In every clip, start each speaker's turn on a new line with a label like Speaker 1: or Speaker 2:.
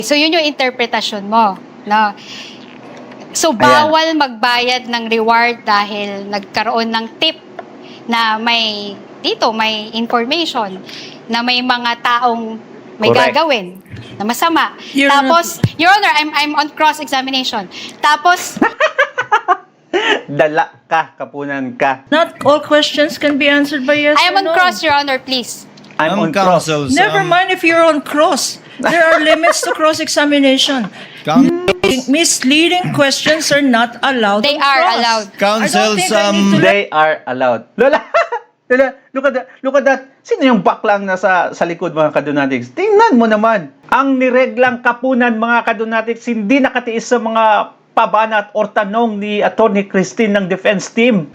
Speaker 1: So, yun yung interpretasyon mo. No? So, bawal magbayad ng reward dahil nagkaroon ng tip na may information na may mga taong may
Speaker 2: Correct.
Speaker 1: gagawin na masama.
Speaker 3: Your
Speaker 1: Tapos, Your Honor, I'm on cross-examination. Tapos,
Speaker 2: Dala ka, kapunan ka.
Speaker 3: Not all questions can be answered by yes
Speaker 1: I am
Speaker 3: or
Speaker 1: on
Speaker 3: no.
Speaker 1: cross, Your Honor, please.
Speaker 2: I'm on cross.
Speaker 4: counsels.
Speaker 3: Never mind if you're on cross. There are limits to cross-examination. Misleading questions are not allowed.
Speaker 1: They
Speaker 3: on
Speaker 1: are
Speaker 3: cross.
Speaker 1: allowed.
Speaker 4: Counsel
Speaker 3: I don't think I need
Speaker 4: some-
Speaker 3: to
Speaker 2: They are allowed. Lola, Lola, look at that. Sino yung baklang nasa sa likod, mga kadonatics? Tingnan mo naman. Ang nireglang kapunan, mga kadonatics, hindi nakatiis sa mga pabanat or tanong ni Attorney Christine ng defense team.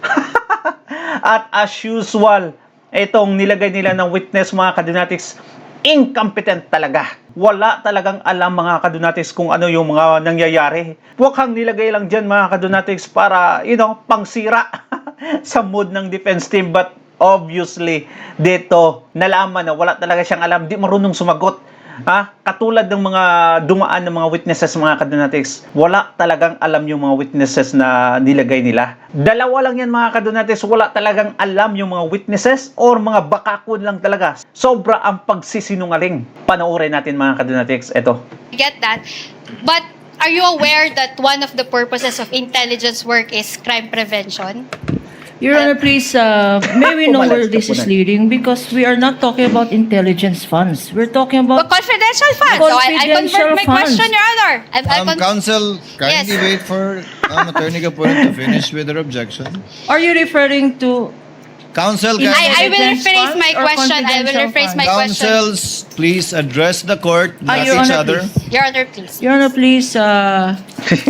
Speaker 2: At as usual, itong nilagay nila ng witness, mga kadonatics, incompetent talaga. Wala talagang alam, mga kadonatics, kung ano yung mga nangyayari. Mukhang nilagay lang dyan, mga kadonatics, para, pangsira sa mood ng defense team. But obviously, dito, nalaman na wala talaga siyang alam. Di marunong sumagot. Katulad ng mga dumaan ng mga witnesses, mga kadonatics, wala talagang alam yung mga witnesses na nilagay nila. Dalawa lang yan, mga kadonatics, wala talagang alam yung mga witnesses or mga bakakon lang talaga. Sobra ang pagsisinungaling. Panoorin natin, mga kadonatics. Ito.
Speaker 1: I get that. But are you aware that one of the purposes of intelligence work is crime prevention?
Speaker 3: Your Honor, please, may we know where this is leading? Because we are not talking about intelligence funds. We're talking
Speaker 1: But
Speaker 3: about
Speaker 1: confidential funds. So I
Speaker 3: Confidential
Speaker 1: convert my
Speaker 3: funds.
Speaker 1: question, Your Honor.
Speaker 4: Counsel, kindly
Speaker 1: Yes.
Speaker 4: wait for Attorney Kapunan to finish with her objection.
Speaker 3: Are you referring to
Speaker 4: Counsel,
Speaker 3: I
Speaker 1: I will
Speaker 3: Intelligence
Speaker 1: rephrase
Speaker 3: funds
Speaker 1: my
Speaker 3: or
Speaker 1: question. I will
Speaker 3: confidential
Speaker 1: rephrase my
Speaker 3: funds?
Speaker 1: question.
Speaker 4: counsels, please address the court, not
Speaker 3: Your
Speaker 4: each
Speaker 3: Honor,
Speaker 4: other.
Speaker 3: please.
Speaker 1: Your Honor, please.
Speaker 3: Your Honor, please,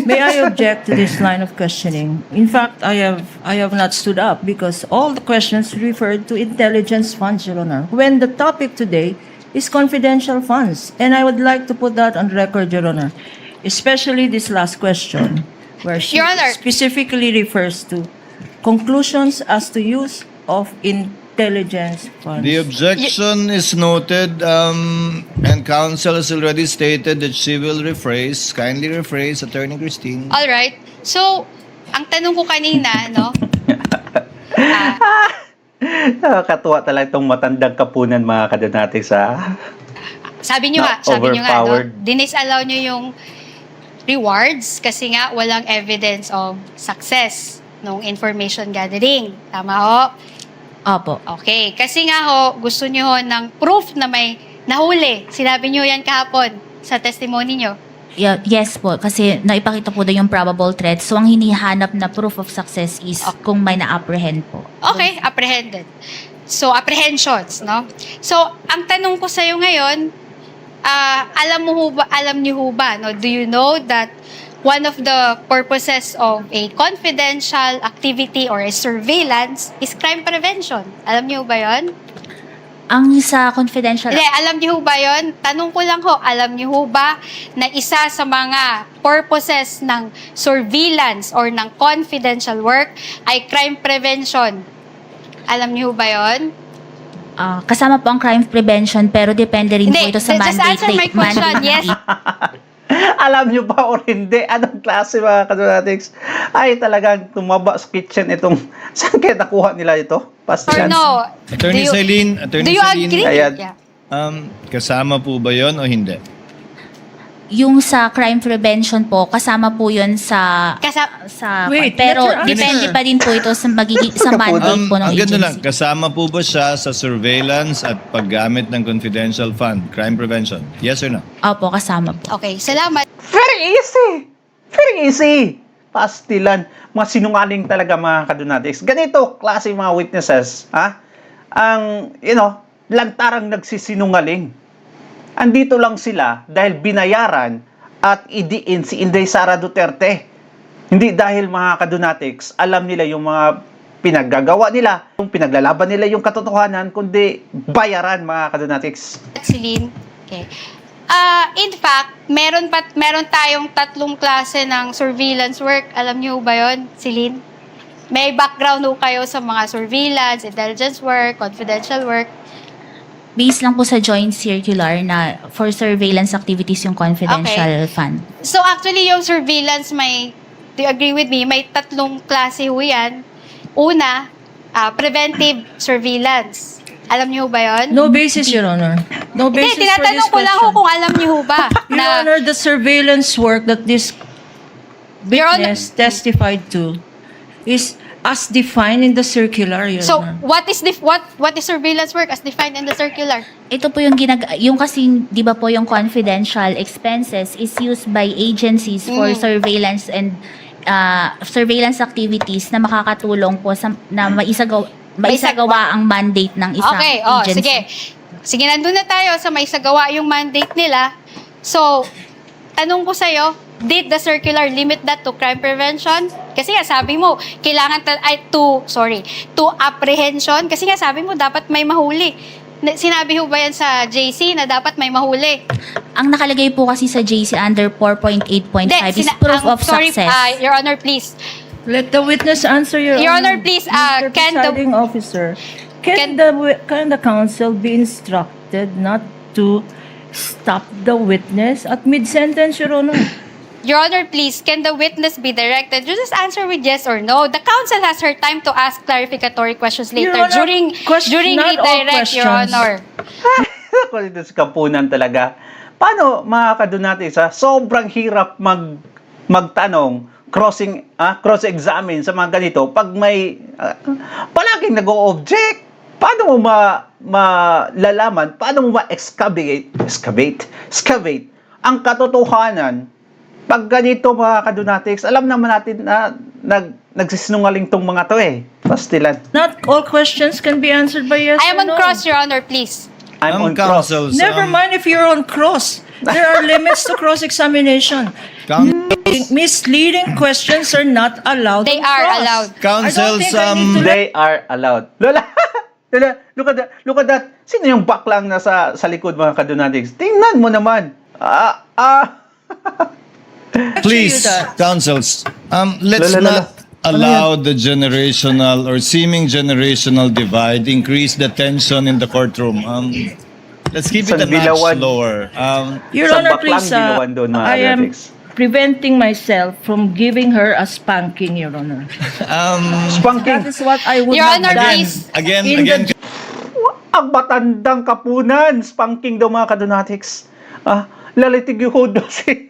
Speaker 3: may I object to this line of questioning? In fact, I have not stood up because all the questions referred to intelligence funds, Your Honor, when the topic today is confidential funds. And I would like to put that on record, Your Honor, especially this last question, where she
Speaker 1: Your Honor.
Speaker 3: specifically refers to conclusions as to use of intelligence funds.
Speaker 4: The objection is noted, and counsel has already stated that she will rephrase. Kindly rephrase, Attorney Christine.
Speaker 1: All right. So, ang tanong ko kanina, no?
Speaker 2: Nakakatuwa talaga itong matandang kapunan, mga kadonatics,
Speaker 1: Sabi nyo nga,
Speaker 2: Overpowered.
Speaker 1: no? Dinisallow nyo yung rewards kasi nga walang evidence of success nung information gathering. Tama ho?
Speaker 5: Opo.
Speaker 1: Okay. Kasi nga ho, gusto nyo ho ng proof na may nahuli. Sinabi nyo yan kahapon sa testimony nyo.
Speaker 5: Yes po, kasi naipakita po doon yung probable threat. So, ang hinihanap na proof of success is kung may na-apprehend po.
Speaker 1: Okay, apprehended. So, apprehensions, no? So, ang tanong ko sa'yo ngayon, alam niyo ho ba, no? Do you know that one of the purposes of a confidential activity or a surveillance is crime prevention? Alam niyo ba yon?
Speaker 5: Ang sa confidential...
Speaker 1: Hindi, alam niyo ho ba yon? Tanong ko lang ho, alam niyo ho ba na isa sa mga purposes ng surveillance or ng confidential work ay crime prevention? Alam niyo ho ba yon?
Speaker 5: kasama po ang crime prevention pero depende rin po ito sa
Speaker 1: just
Speaker 5: mandate.
Speaker 1: answer my question. Yes.
Speaker 2: Alam nyo ba o hindi? Anong klase, mga kadonatics? Ay, talagang tumaba sa kitchen itong... Saan kaya nakuha nila ito? Past
Speaker 1: Or
Speaker 2: chance.
Speaker 1: no?
Speaker 4: Attorney Celine,
Speaker 1: Do you agree?
Speaker 2: Ayan.
Speaker 1: Yeah.
Speaker 4: Kasama po ba yon o hindi?
Speaker 5: Yung sa crime prevention po, kasama po yun sa...
Speaker 3: Wait,
Speaker 5: pero
Speaker 3: let her
Speaker 5: depende
Speaker 4: answer.
Speaker 5: pa din po ito sa magiging sa mandate po ng
Speaker 4: Ang ganda lang,
Speaker 5: agency.
Speaker 4: kasama po ba siya sa surveillance at paggamit ng confidential fund, crime prevention? Yes or no?
Speaker 5: Opo, kasama po.
Speaker 1: Okay, salamat.
Speaker 2: Very easy! Very easy! Pastilan. Mga sinungaling talaga, mga kadonatics. Ganito, klase mga witnesses, ang, lantarang nagsisinungaling. Andito lang sila dahil binayaran at idiin si Inday Sara Duterte. Hindi dahil, mga kadonatics, alam nila yung mga pinaggagawa nila, yung pinaglalaban nila yung katotohanan, kundi bayaran, mga kadonatics.
Speaker 1: Celine. Okay. In fact, meron tayong tatlong klase ng surveillance work. Alam niyo ba yon, Celine? May background ho kayo sa mga surveillance, intelligence work, confidential work.
Speaker 5: Based lang po sa joint circular na for surveillance activities yung confidential fund.
Speaker 1: So actually, yung surveillance do you agree with me, may tatlong klase ho yan. Una, preventive surveillance. Alam niyo ba yun?
Speaker 3: No basis, Your Honor. No
Speaker 1: Hindi,
Speaker 3: basis for this
Speaker 1: tinatanong ko lang ho
Speaker 3: question.
Speaker 1: kung alam niyo ho ba.
Speaker 3: Your Honor, the surveillance work that this
Speaker 1: Your Honor-
Speaker 3: witness testified to is as defined in the circular, Your
Speaker 1: So,
Speaker 3: Honor.
Speaker 1: what is surveillance work as defined in the circular?
Speaker 5: Ito po yung yung kasing, di ba po yung confidential expenses is used by agencies for surveillance and surveillance activities na makakatulong po na maisagawa ang mandate ng isang
Speaker 1: Okay,
Speaker 5: agency.
Speaker 1: sige. Sige, nandun na tayo sa may sagawa yung mandate nila. So, tanong ko sa'yo, did the circular limit that to crime prevention? Kasi nga sabi mo, kailangan to apprehension. Kasi nga sabi mo, dapat may mahuli. Sinabi ho ba yan sa JC na dapat may mahuli?
Speaker 5: Ang nakalagay po kasi sa JC under 4.8.5 is proof of success.
Speaker 1: Your Honor, please.
Speaker 3: Let the witness answer, Your
Speaker 1: Your
Speaker 3: Honor.
Speaker 1: Honor, please,
Speaker 3: Mr.
Speaker 1: can the-
Speaker 3: Presiding Officer,
Speaker 1: Can-
Speaker 3: can the counsel be instructed not to stop the witness at mid-sentence, Your Honor?
Speaker 1: Your Honor, please, can the witness be directed? You just answer with yes or no. The counsel has her time to ask clarificatory questions later
Speaker 3: Your Honor,
Speaker 1: during
Speaker 3: not all
Speaker 1: redirect, Your
Speaker 3: questions.
Speaker 1: Honor.
Speaker 2: Ako dito sa kapunan talaga. Paano mga kadunati sa sobrang hirap magtanong, cross-examine sa mga ganito pag may palaging nag-o-object. Paano mo malalaman, paano mo ma-excavate ang katotohanan pag ganito mga kadunatics? Alam naman natin na nagsisinungaling tong mga to eh. Pastilan.
Speaker 3: Not all questions can be answered by yes
Speaker 1: I am
Speaker 3: or
Speaker 1: on
Speaker 3: no.
Speaker 1: cross, Your Honor, please.
Speaker 2: I'm on cross.
Speaker 4: counsels,
Speaker 3: Never mind if you're on cross. There are limits to cross-examination. Misleading questions are not allowed.
Speaker 1: They
Speaker 3: on
Speaker 1: are
Speaker 3: cross.
Speaker 1: allowed.
Speaker 4: Counsels,
Speaker 3: I don't think I need to
Speaker 2: They are allowed. Lola, look at that. Sino yung baklang nasa sa likod mga kadunatics? Tingnan mo naman.
Speaker 4: please,
Speaker 3: that.
Speaker 4: counsels, let's
Speaker 2: Lola.
Speaker 4: not allow the generational or seeming generational divide increase the tension in the courtroom. Let's keep it a
Speaker 2: Isang
Speaker 4: notch
Speaker 2: dilawan.
Speaker 4: lower.
Speaker 3: Your
Speaker 2: Sa
Speaker 3: Honor,
Speaker 2: baklang
Speaker 3: please,
Speaker 2: dilawan doon, mga
Speaker 3: I am
Speaker 2: kadunatics.
Speaker 3: preventing myself from giving her a spanking, Your Honor.
Speaker 2: Spanking.
Speaker 3: That is what I would
Speaker 1: Your
Speaker 3: have
Speaker 1: Honor,
Speaker 3: done.
Speaker 1: please.
Speaker 4: Again,
Speaker 3: In
Speaker 4: again,
Speaker 3: the-
Speaker 2: Ang matandang kapunan. Spanking daw mga kadunatics. Lalitigihod daw si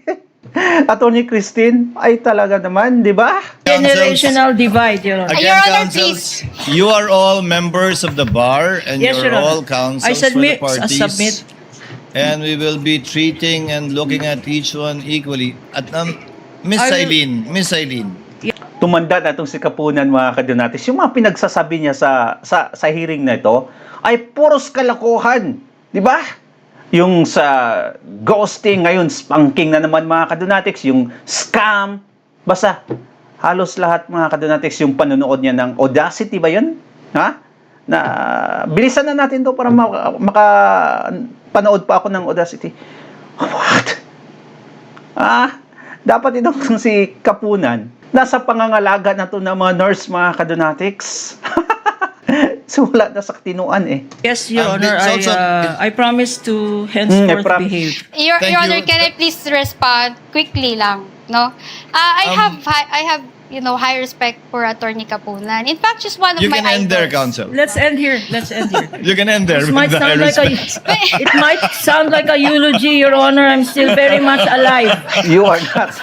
Speaker 2: Attorney Christine. Ay talaga naman, di ba?
Speaker 3: Generational divide, Your Honor.
Speaker 4: again,
Speaker 1: Your Honor,
Speaker 4: counsels, you are all members of the bar and
Speaker 3: Yes,
Speaker 4: you're
Speaker 3: Your Honor.
Speaker 4: all counsels
Speaker 3: I
Speaker 4: for the
Speaker 3: submit,
Speaker 4: parties.
Speaker 3: submit.
Speaker 4: And we will be treating and looking at each one equally. At Miss
Speaker 3: I will-
Speaker 4: Eileen,
Speaker 2: Tumanda na itong si Kapunan mga kadunatics. Yung mga pinagsasabi niya sa hearing na ito ay puros kalokohan. Di ba? Yung sa ghosting, ngayon spanking na naman mga kadunatics. Yung scam. Basta halos lahat mga kadunatics yung panonood niya ng Audacity ba yun? Ha? Na bilisan na natin to para makapanood pa ako ng Audacity. What? Dapat itong si Kapunan nasa pangangalaga na to ng mga nurse mga kadunatics. So wala na sa katinuan eh.
Speaker 3: Yes, Your
Speaker 4: And
Speaker 3: Honor.
Speaker 4: it's also-
Speaker 3: I promise to henceforth
Speaker 2: promise.
Speaker 3: behave.
Speaker 1: Your
Speaker 4: Thank
Speaker 1: Honor,
Speaker 4: you.
Speaker 1: can I please respond quickly lang, no? I have high respect for Attorney Kapunan. In fact, she's one of
Speaker 4: you
Speaker 1: my
Speaker 4: can end there,
Speaker 1: idols.
Speaker 4: counsel.
Speaker 3: Let's end here. Let's end here.
Speaker 4: You can end there.
Speaker 3: This
Speaker 4: with
Speaker 3: might
Speaker 4: the
Speaker 3: sound like
Speaker 4: respect.
Speaker 3: it might sound like a eulogy, Your Honor. I'm still very much alive.
Speaker 2: You are not.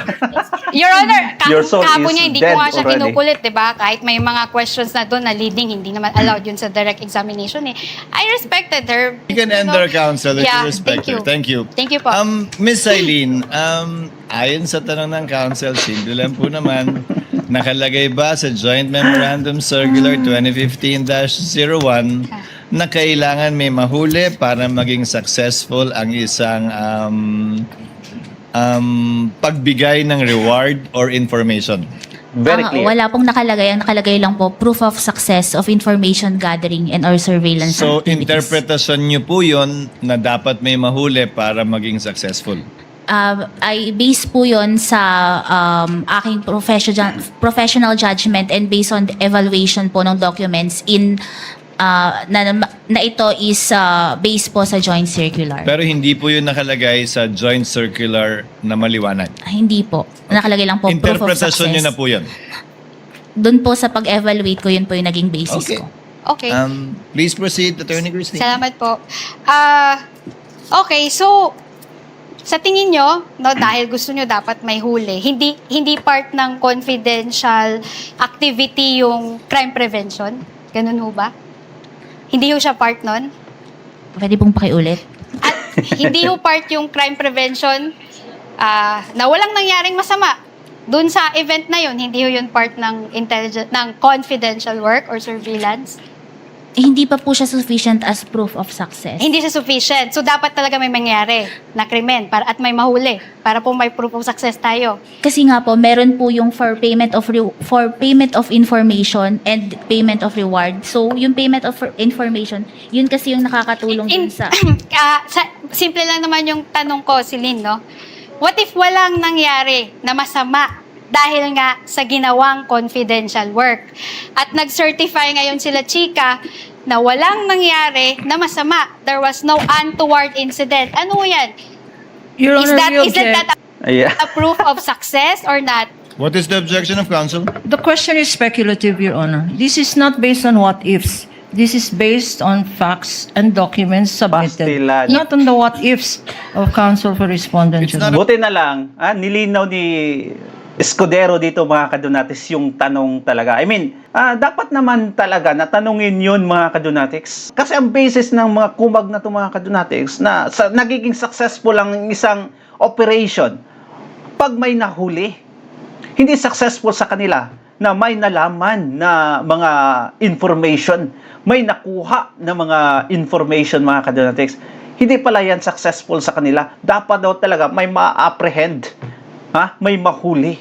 Speaker 1: Your Honor,
Speaker 2: Your soul
Speaker 1: kahapon
Speaker 2: is
Speaker 1: niya, hindi
Speaker 2: dead
Speaker 1: ko nga siya
Speaker 2: already.
Speaker 1: kinukulit, di ba? Kahit may mga questions na doon na leading, hindi naman allowed yun sa direct examination eh. I respected her.
Speaker 4: You can end there, counsel, if you respect her. Thank you.
Speaker 1: Thank you po.
Speaker 4: Miss Eileen, ayon sa tanong ng counsel, simple lang po naman, nakalagay ba sa Joint Memorandum Circular 2015-01 na kailangan may mahuli para maging successful ang isang pagbigay ng reward or information?
Speaker 2: Very clear.
Speaker 5: Wala pong nakalagay. Ang nakalagay lang po, proof of success of information gathering and or surveillance
Speaker 4: So,
Speaker 5: activities.
Speaker 4: interpretasyon niyo po yun na dapat may mahuli para maging successful.
Speaker 5: I base po yun sa aking professional judgment and based on the evaluation po ng documents in na ito is based po sa joint circular.
Speaker 4: Pero hindi po yun nakalagay sa joint circular na maliwanag.
Speaker 5: Hindi po. Nakalagay lang po proof of
Speaker 4: Interpretasyon
Speaker 5: success.
Speaker 4: nyo na po yun.
Speaker 5: Doon po sa pag-evaluate ko, yun po yung naging basis
Speaker 4: Okay.
Speaker 5: ko.
Speaker 1: Okay.
Speaker 4: Please proceed, Attorney Christine.
Speaker 1: Salamat po. Okay, so sa tingin nyo, no, dahil gusto nyo dapat may huli, hindi part ng confidential activity yung crime prevention? Ganun ho ba? Hindi ho siya part nun?
Speaker 5: Pwede pong pakiulit?
Speaker 1: At hindi ho part yung crime prevention na walang nangyaring masama. Doon sa event na yun, hindi ho yun part ng confidential work or surveillance?
Speaker 5: Hindi pa po siya sufficient as proof of success.
Speaker 1: Hindi siya sufficient. So, dapat talaga may mangyari na krimen at may mahuli para po may proof of success tayo.
Speaker 5: Kasi nga po, meron po yung for payment of information and payment of reward. So, yung payment of information, yun kasi yung nakakatulong din sa...
Speaker 1: Simple lang naman yung tanong ko, Celine, no? What if walang nangyari na masama dahil nga sa ginawang confidential work? At nag-certify ngayon sila Chika na walang nangyari na masama. There was no untoward incident. Ano yan?
Speaker 3: Your
Speaker 1: Is
Speaker 3: Honor, we
Speaker 1: that
Speaker 3: object.
Speaker 2: Ayan.
Speaker 1: a proof of success or not?
Speaker 4: What is the objection of counsel?
Speaker 3: The question is speculative, Your Honor. This is not based on what ifs. This is based on facts and documents submitted.
Speaker 2: Pastilan.
Speaker 3: Not on the what ifs of counsel for respondent.
Speaker 4: It's
Speaker 3: Your
Speaker 4: not
Speaker 3: Honor.
Speaker 2: Buti na lang, nilinaw ni Escudero dito mga kadunatics yung tanong talaga. I mean, dapat naman talaga natanungin yun mga kadunatics. Kasi ang basis ng mga kumag na ito mga kadunatics na nagiging successful ang isang operation pag may nahuli. Hindi successful sa kanila na may nalaman na mga information, may nakuha na mga information mga kadunatics. Hindi pala yan successful sa kanila. Dapat daw talaga may ma-apprehend. May mahuli.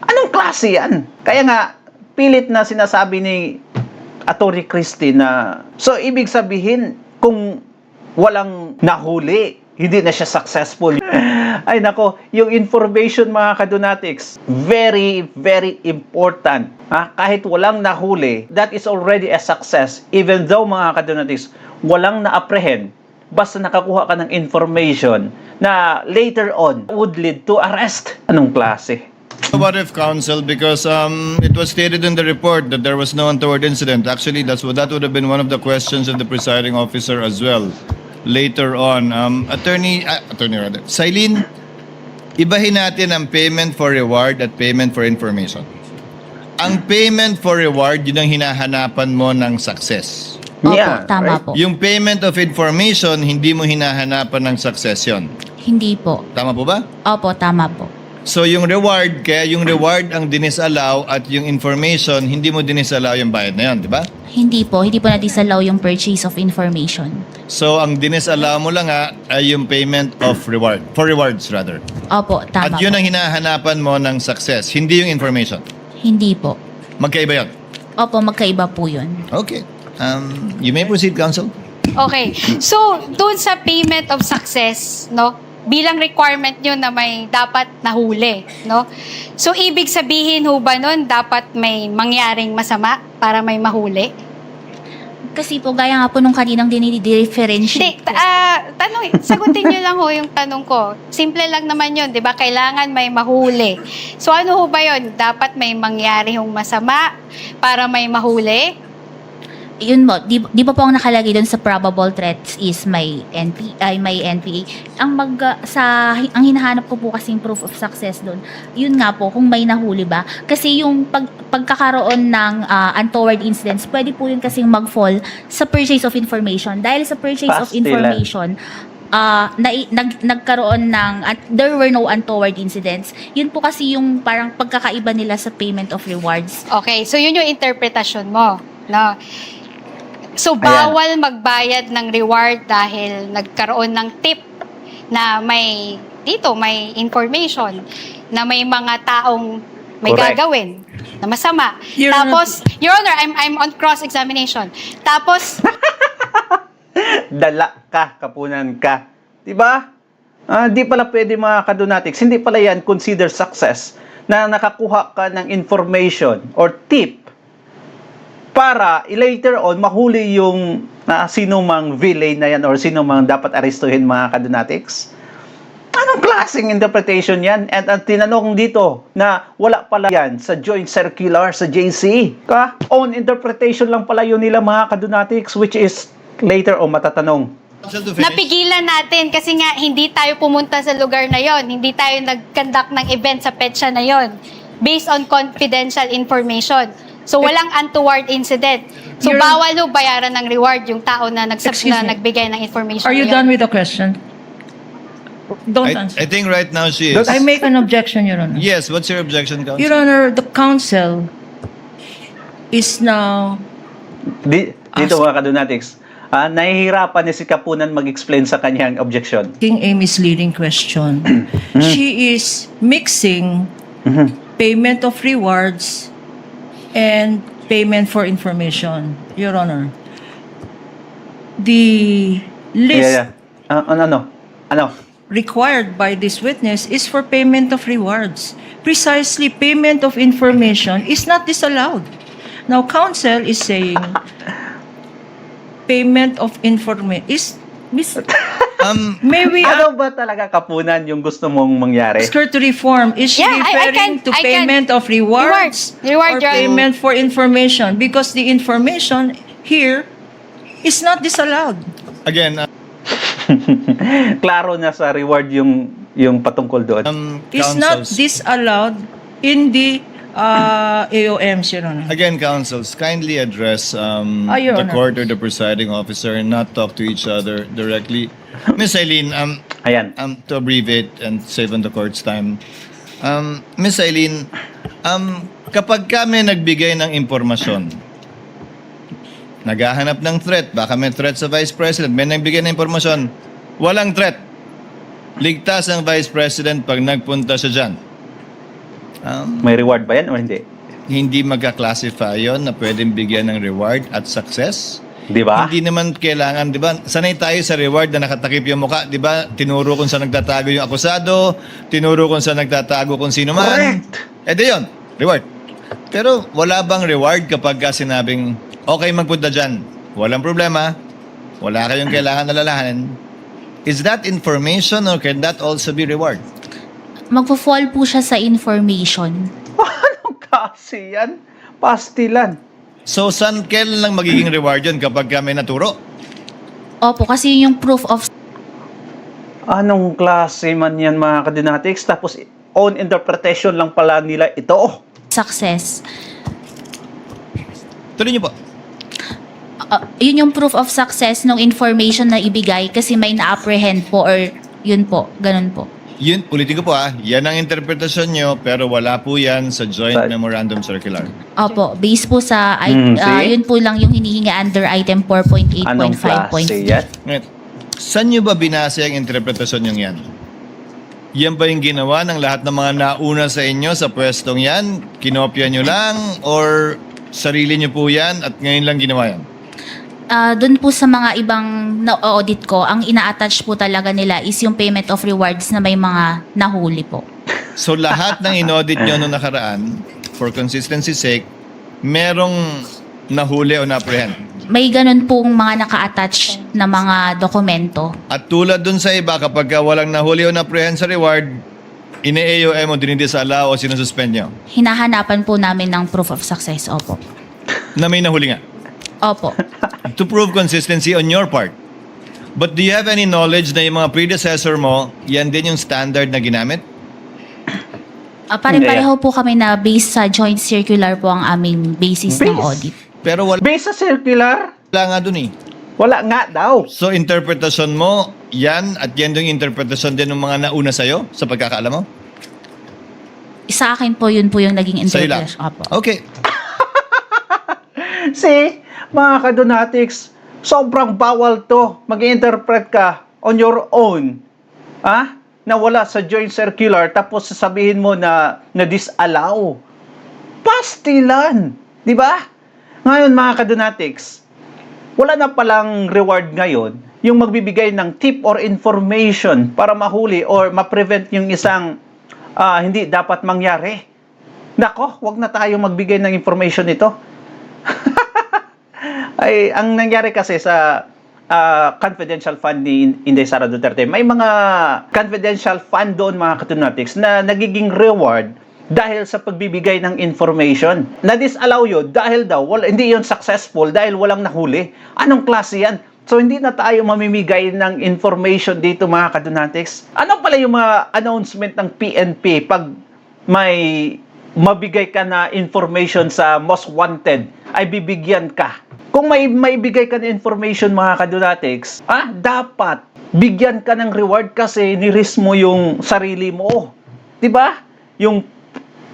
Speaker 2: Anong klase yan? Kaya nga, pilit na sinasabi ni Atty. Christie na, so ibig sabihin, kung walang nahuli, hindi na siya successful. Ay nako, yung information mga kadunatics, very, very important. Kahit walang nahuli, that is already a success. Even though mga kadunatics, walang na-apprehend, basta nakakuha ka ng information na later on would lead to arrest. Anong klase?
Speaker 4: What if counsel, because it was stated in the report that there was no untoward incident. Actually, that would have been one of the questions of the presiding officer as well later on. Attorney rather, Silene, ibahin natin ang payment for reward at payment for information. Ang payment for reward, yun ang hinahanapan mo ng success.
Speaker 5: Opo,
Speaker 2: Yeah,
Speaker 5: tama
Speaker 2: right?
Speaker 5: po.
Speaker 4: Yung payment of information, hindi mo hinahanapan ng success yun.
Speaker 5: Hindi po.
Speaker 4: Tama po ba?
Speaker 5: Opo, tama po.
Speaker 4: So yung reward, kaya yung reward ang dinisallow at yung information, hindi mo dinisallow yung bayad na yun, di ba?
Speaker 5: Hindi po na-disallow yung purchase of information.
Speaker 4: So ang dinisallow mo lang ay yung payment of reward, for rewards rather.
Speaker 5: Opo, tama
Speaker 4: At yun
Speaker 5: po.
Speaker 4: ang hinahanapan mo ng success, hindi yung information.
Speaker 5: Hindi po.
Speaker 4: Magkaiba yun.
Speaker 5: Opo, magkaiba po yun.
Speaker 4: Okay. You may proceed, counsel.
Speaker 1: Okay. So, doon sa payment of success, no? Bilang requirement nyo na may dapat nahuli, no? So, ibig sabihin ho ba nun, dapat may mangyaring masama para may mahuli?
Speaker 5: Kasi po, gaya nga po nung kaninang
Speaker 1: Hindi,
Speaker 5: dinidifferentiate ko.
Speaker 1: sagutin nyo lang ho yung tanong ko. Simple lang naman yun, di ba? Kailangan may mahuli. So, ano ho ba yun? Dapat may mangyari hong masama para may mahuli?
Speaker 5: Yun mo, di ba po ang nakalagay doon sa probable threats is may NPA. Ang hinahanap ko po kasing proof of success doon, yun nga po, kung may nahuli ba. Kasi yung pagkakaroon ng untoward incidents, pwede po yun kasing mag-fall sa purchase of information. Dahil sa purchase of
Speaker 2: Pastilan.
Speaker 5: information, nagkaroon ng there were no untoward incidents. Yun po kasi yung parang pagkakaiba nila sa payment of rewards.
Speaker 1: Okay, so yun yung interpretasyon mo, no? So, bawal magbayad ng reward dahil nagkaroon ng tip na may information na may mga taong may
Speaker 2: Correct.
Speaker 1: gagawin na masama.
Speaker 3: Your Honor-
Speaker 1: Tapos, Your Honor, I'm on cross-examination. Tapos,
Speaker 2: Dala ka, kapunan ka. Diba? Di pala pwede mga kadunatics. Hindi pala yan consider success na nakakuha ka ng information or tip para later on mahuli yung sino mang villain na yan or sino mang dapat arestuhin, mga kadonatics. Anong klaseng interpretation yan? And ang tinanong dito na wala pala yan sa joint circular sa JC. Own interpretation lang pala yun nila, mga kadonatics, which is later on matatanong.
Speaker 4: Counsel to finish.
Speaker 1: Napigilan natin kasi nga hindi tayo pumunta sa lugar na yon, hindi tayo nag-conduct ng event sa petsa na yon based on confidential information. So walang untoward incident. So
Speaker 3: You're-
Speaker 1: bawal ho bayaran ng reward yung tao na,
Speaker 3: Excuse me.
Speaker 1: nagbigay ng information.
Speaker 3: Are you
Speaker 1: na yun.
Speaker 3: done with the question? Don't
Speaker 4: I
Speaker 3: answer.
Speaker 4: think right now she is.
Speaker 3: I make an objection, Your Honor.
Speaker 4: Yes, what's your objection, Counsel?
Speaker 3: Your Honor, the counsel is now
Speaker 2: Dito, mga kadonatics, nahihirapan ni si Kapunan mag-explain sa kanyang objection.
Speaker 3: asking a misleading question. She is mixing payment of rewards and payment for information, Your Honor. The list
Speaker 2: Ano?
Speaker 3: required by this witness is for payment of rewards. Precisely, payment of information is not disallowed. Now, counsel is saying payment of information is may we
Speaker 2: Ano ba talaga, Kapunan, yung gusto mong mangyari?
Speaker 3: ask her to reform? Is she
Speaker 1: Yeah, I
Speaker 3: referring to
Speaker 1: can-
Speaker 3: payment of rewards
Speaker 1: Reward,
Speaker 3: or
Speaker 1: Your Honor.
Speaker 3: payment for information? Because the information here is not disallowed.
Speaker 4: Again,
Speaker 2: Klaro na sa reward yung patungkol doon.
Speaker 3: Is not
Speaker 4: counsels.
Speaker 3: disallowed in the AOMs, Your Honor.
Speaker 4: Again, counsels, kindly address
Speaker 3: Your
Speaker 4: the
Speaker 3: Honor.
Speaker 4: court or the presiding officer and not talk to each other directly. Miss Eileen,
Speaker 2: Ayan.
Speaker 4: to abbreviate and save on the court's time. Miss Eileen, kapag kami nagbigay ng impormasyon, naghahanap ng threat, baka may threat sa Vice President, may nagbigay ng impormasyon, walang threat. Ligtas ang Vice President pag nagpunta siya dyan.
Speaker 2: May reward ba yan o hindi?
Speaker 4: Hindi magka-classify yon na pwedeng bigyan ng reward at success.
Speaker 2: Di ba?
Speaker 4: Hindi naman kailangan, di ba? Sanay tayo sa reward na nakatakip yung mukha, di ba? Tinuro kung saan nagtatago yung akusado, tinuro kung saan nagtatago kung sino man.
Speaker 2: Correct.
Speaker 4: Di yun, reward. Pero wala bang reward kapag sinabing, okay, magpunta dyan, walang problema, wala kayong kailangan alalahanin. Is that information or can that also be reward?
Speaker 5: Magpo-fall po siya sa information.
Speaker 2: Anong kasi yan? Pastilan.
Speaker 4: So, saan kailan lang magiging reward yun kapag may naturo?
Speaker 5: Opo, kasi yun yung proof of
Speaker 2: Anong klase man yan, mga kadonatics? Tapos, own interpretation lang pala nila ito.
Speaker 5: success.
Speaker 4: Tuloy niyo po.
Speaker 5: Yun yung proof of success ng information na ibigay kasi may na-apprehend po or yun po, ganun po.
Speaker 4: Yun, ulitin ko po yan ang interpretasyon nyo, pero wala po yan sa Joint
Speaker 2: Sa-
Speaker 4: Memorandum Circular.
Speaker 5: Opo, based po sa,
Speaker 2: see?
Speaker 5: yun po lang yung hinihingi under item
Speaker 2: Anong klase
Speaker 5: 4.8.5.
Speaker 2: yan?
Speaker 4: Ngayon, saan nyo ba binase ang interpretasyon yung yan? Yan ba yung ginawa ng lahat ng mga nauna sa inyo sa pwestong yan? Kinopya nyo lang? Or sarili nyo po yan at ngayon lang ginawa yan?
Speaker 5: Doon po sa mga ibang na-audit ko, ang ina-attach po talaga nila is yung payment of rewards na may mga nahuli po.
Speaker 4: So lahat ng inaudit nyo nung nakaraan, for consistency's sake, merong nahuli o na-apprehend.
Speaker 5: May ganun pong mga naka-attach na mga dokumento.
Speaker 4: At tulad dun sa iba, kapag walang nahuli o na-apprehend sa reward, ine-AOM o dinidisala o sinususpend nyo
Speaker 5: Hinahanapan po namin ng proof of success. Opo.
Speaker 4: na may nahuli nga.
Speaker 5: Opo.
Speaker 4: To prove consistency on your part. But do you have any knowledge na yung mga predecessor mo, yan din yung standard na ginamit?
Speaker 5: Pare-pareho po kami na based sa joint circular po ang aming basis ng
Speaker 2: Base?
Speaker 5: audit.
Speaker 4: Pero wala
Speaker 2: Based sa circular,
Speaker 4: nga dun eh.
Speaker 2: wala nga daw.
Speaker 4: So interpretasyon mo, yan at yan yung interpretasyon din ng mga nauna sa'yo sa pagkakaalam mo?
Speaker 5: Sa akin po, yun po yung naging
Speaker 4: Sa'yo lang?
Speaker 5: interpretation. Opo.
Speaker 4: Okay.
Speaker 2: See, mga kadonatics, sobrang bawal to. Mag-interpret ka on your own. Na wala sa joint circular, tapos sasabihin mo na disallow. Pastilan. Di ba? Ngayon, mga kadonatics, wala na palang reward ngayon yung magbibigay ng tip or information para mahuli or ma-prevent yung isang hindi dapat mangyari. Nako, wag na tayo magbigay ng information nito. Ay, ang nangyari kasi sa confidential fund ni Inday Sara Duterte, may mga confidential fund doon mga katunatics na nagiging reward dahil sa pagbibigay ng information. Na-disallow yun dahil daw hindi yun successful dahil walang nahuli. Anong klase yan? So hindi na tayo mamimigay ng information dito mga kadunatics. Ano pala yung mga announcement ng PNP pag may mabigay ka na information sa most wanted ay bibigyan ka? Kung may bigay ka na information mga kadunatics, dapat bigyan ka ng reward kasi ni-risk mo yung sarili mo. 'Di ba? Yung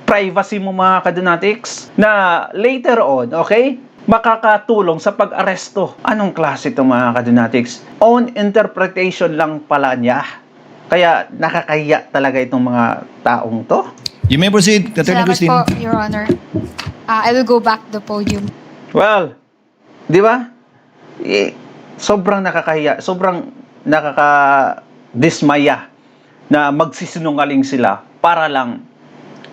Speaker 2: privacy mo mga kadunatics na later on, okay? Makakatulong sa pag-aresto. Anong klase ito mga kadunatics? Own interpretation lang pala niya. Kaya nakakahiya talaga itong mga taong to.
Speaker 4: You may proceed, Attorney
Speaker 1: Salamat
Speaker 4: Christine.
Speaker 1: po, Your Honor. I will go back to the podium.
Speaker 2: Well, di ba? Sobrang nakakahiya, sobrang nakakadismaya na magsisinungaling sila para lang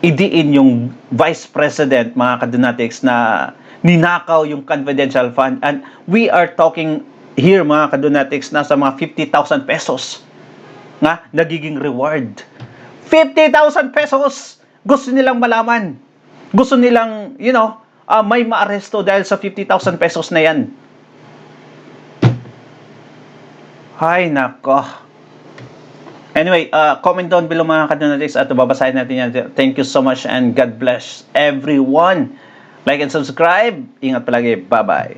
Speaker 2: idiin yung Vice President, mga kadunatics, na ninakaw yung confidential fund. And we are talking here, mga kadunatics, nasa mga 50,000 pesos nga nagiging reward. 50,000 pesos! Gusto nilang malaman. Gusto nilang, may maaresto dahil sa 50,000 pesos na yan. Hay nako. Anyway, comment down below mga kadunatics at babasahin natin yan. Thank you so much and God bless everyone. Like and subscribe. Ingat palagi. Bye-bye.